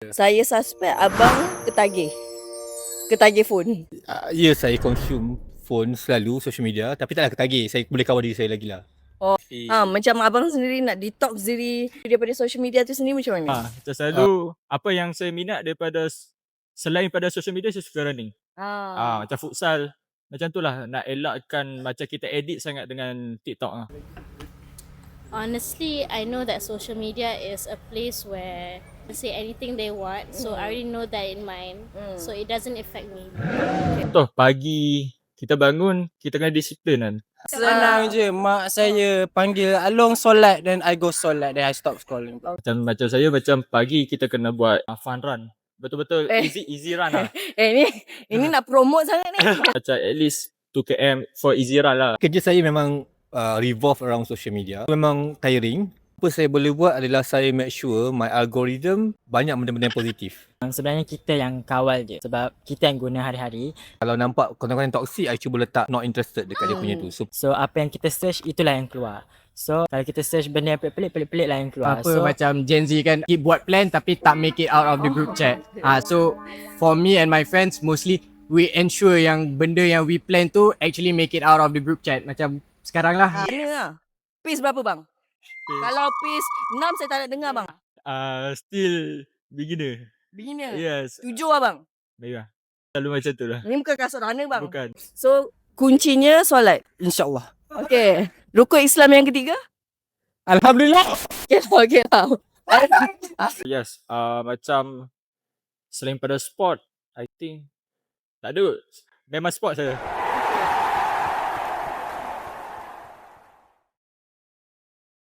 Saya suspect abang ketagih phone. Ya, saya consume phone selalu, social media. Tapi taklah ketagih. Saya boleh kawal diri saya lagi lah. Oh, macam abang sendiri nak detox diri daripada social media tu sendiri macam mana? Macam selalu apa yang saya minat daripada selain pada social media, saya suka running. Macam futsal. Macam tu lah, nak elakkan macam kita edit sangat dengan TikTok. Honestly, I know that social media is a place where they say anything they want. So I already know that in mind. So it doesn't affect me. Contoh, pagi kita bangun, kita kena disiplin kan. Senang je, mak saya panggil Along solat, then I go solat, then I stop scrolling. Macam saya, macam pagi kita kena buat fun run. Betul-betul easy run lah. Ini nak promote sangat ni. Macam at least 2 km for easy run lah. Kerja saya memang revolve around social media. Memang tiring. Apa saya boleh buat adalah saya make sure my algorithm banyak benda-benda yang positif. Sebenarnya kita yang kawal je sebab kita yang guna hari-hari. Kalau nampak konten-konten toxic, I cuba letak not interested dekat dia punya tu. So apa yang kita search itulah yang keluar. So kalau kita search benda yang pelik-pelik lah yang keluar. Apa macam Gen Z kan keep buat plan tapi tak make it out of the group chat. So for me and my friends mostly we ensure yang benda yang we plan tu actually make it out of the group chat. Macam sekarang lah. Mana lah? Pace berapa bang? Kalau pace 6 saya tak nak dengar bang. Still beginner. Beginner. Yes. 7 abang. Baiklah. Selalu macam tu lah. Ini bukan kasut runner bang. Bukan. So kuncinya solat. InsyaAllah. Okay. Rukun Islam yang ketiga? Alhamdulillah. Okay lah. Yes. Macam selain pada sport, I think tak ada. Memang sport saya.